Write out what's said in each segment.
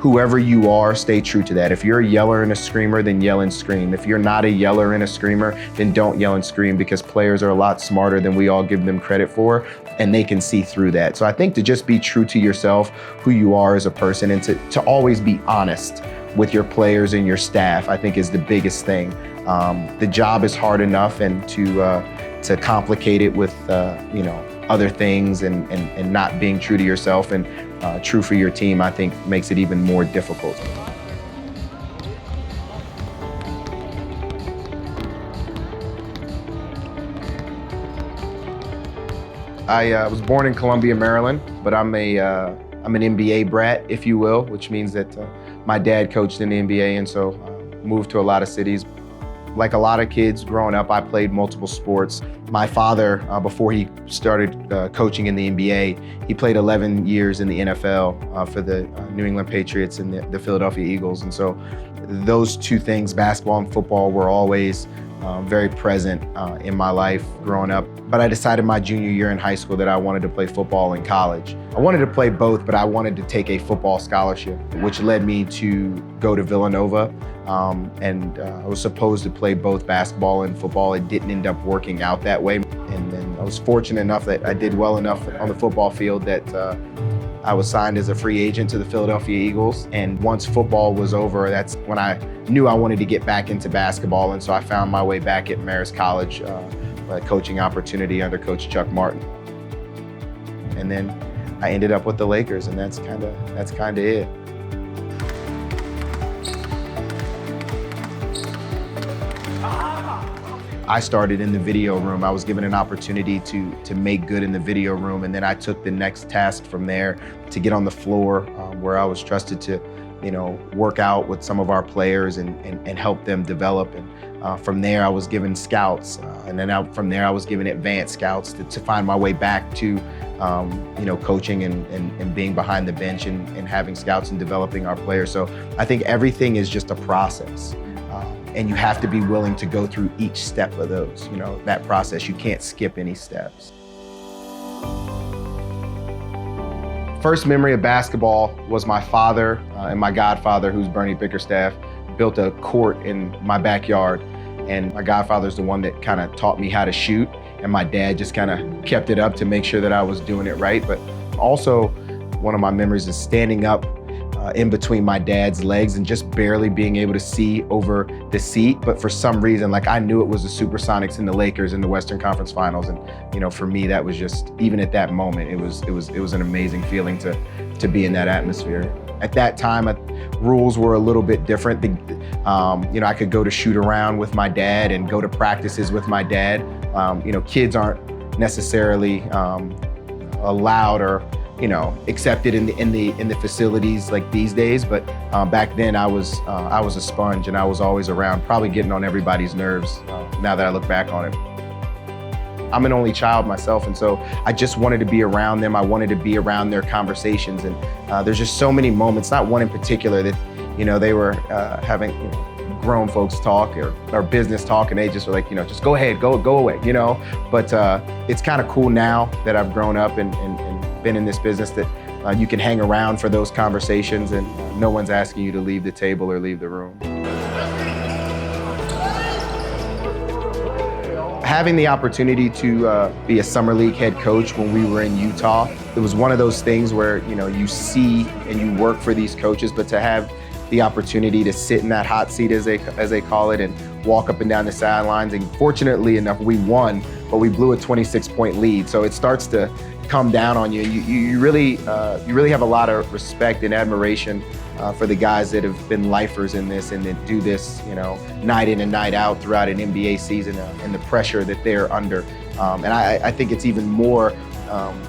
whoever you are, stay true to that. If you're a yeller and a screamer, then yell and scream. If you're not a yeller and a screamer, then don't yell and scream, because players are a lot smarter than we all give them credit for, and they can see through that. So I think to just be true to yourself, who you are as a person, and to always be honest with your players and your staff, I think is the biggest thing. The job is hard enough, and to complicate it with other things and not being true to yourself and true for your team, I think makes it even more difficult. I was born in Columbia, Maryland, but I'm an NBA brat, if you will, which means that my dad coached in the NBA, and so moved to a lot of cities. Like a lot of kids growing up, I played multiple sports. My father, before he started coaching in the NBA, he played 11 years in the NFL for the New England Patriots and the Philadelphia Eagles. And so those two things, basketball and football, were always very present in my life growing up. But I decided my junior year in high school that I wanted to play football in college. I wanted to play both, but I wanted to take a football scholarship, which led me to go to Villanova. I was supposed to play both basketball and football. It didn't end up working out that way. And then I was fortunate enough that I did well enough on the football field that I was signed as a free agent to the Philadelphia Eagles. And once football was over, that's when I knew I wanted to get back into basketball. And so I found my way back at Marist College, a coaching opportunity under Coach Chuck Martin. And then I ended up with the Lakers, and that's kind of it. I started in the video room. I was given an opportunity to make good in the video room, and then I took the next task from there to get on the floor, where I was trusted to, work out with some of our players and help them develop. And from there, I was given scouts, and then from there, I was given advanced scouts to find my way back to, coaching and being behind the bench and having scouts and developing our players. So I think everything is just a process. And you have to be willing to go through each step of those, that process. You can't skip any steps. First memory of basketball was my father and my godfather, who's Bernie Bickerstaff, built a court in my backyard. And my godfather's the one that kind of taught me how to shoot. And my dad just kind of kept it up to make sure that I was doing it right. But also, one of my memories is standing up in between my dad's legs and just barely being able to see over the seat. But for some reason, I knew it was the Supersonics and the Lakers in the Western Conference Finals. And for me, that was just, even at that moment, it was an amazing feeling to be in that atmosphere. At that time, rules were a little bit different. I could go to shoot around with my dad and go to practices with my dad. Kids aren't necessarily allowed or accepted in the facilities like these days. But back then I was a sponge, and I was always around, probably getting on everybody's nerves now that I look back on it. I'm an only child myself, and so I just wanted to be around them. I wanted to be around their conversations, and there's just so many moments, not one in particular, that they were having grown folks talk or business talk, and they just were like, just go ahead, go away, But it's kind of cool now that I've grown up and been in this business that you can hang around for those conversations, and no one's asking you to leave the table or leave the room. Having the opportunity to be a summer league head coach when we were in Utah, it was one of those things where you see and you work for these coaches, but to have the opportunity to sit in that hot seat, as they call it, and walk up and down the sidelines. And fortunately enough, we won, but we blew a 26-point lead. So it starts to come down on you. You really have a lot of respect and admiration for the guys that have been lifers in this and that do this, night in and night out throughout an NBA season, and the pressure that they're under. And I think it's even more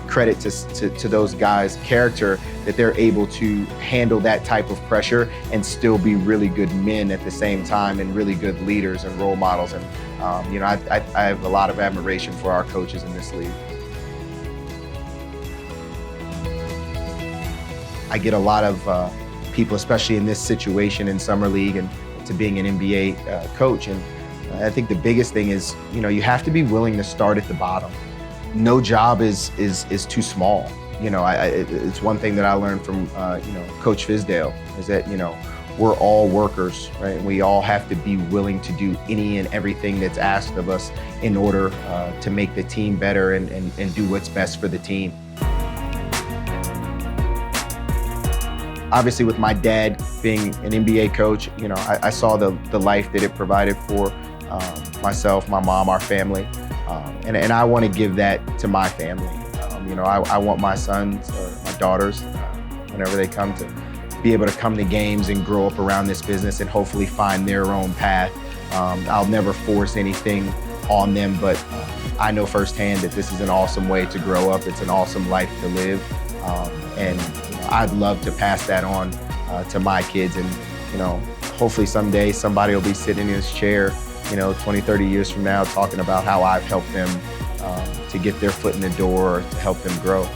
credit to those guys' character that they're able to handle that type of pressure and still be really good men at the same time, and really good leaders and role models. And I have a lot of admiration for our coaches in this league. I get a lot of people, especially in this situation in summer league and to being an NBA coach. And I think the biggest thing is, you have to be willing to start at the bottom. No job is too small. It's one thing that I learned from, Coach Fizdale is that, we're all workers, right? We all have to be willing to do any and everything that's asked of us in order to make the team better and do what's best for the team. Obviously, with my dad being an NBA coach, I saw the life that it provided for myself, my mom, our family, and I want to give that to my family. I want my sons or my daughters, whenever they come, to be able to come to games and grow up around this business and hopefully find their own path. I'll never force anything on them, but I know firsthand that this is an awesome way to grow up. It's an awesome life to live, and I'd love to pass that on to my kids. And hopefully someday somebody will be sitting in this chair 20, 30 years from now talking about how I've helped them to get their foot in the door or to help them grow.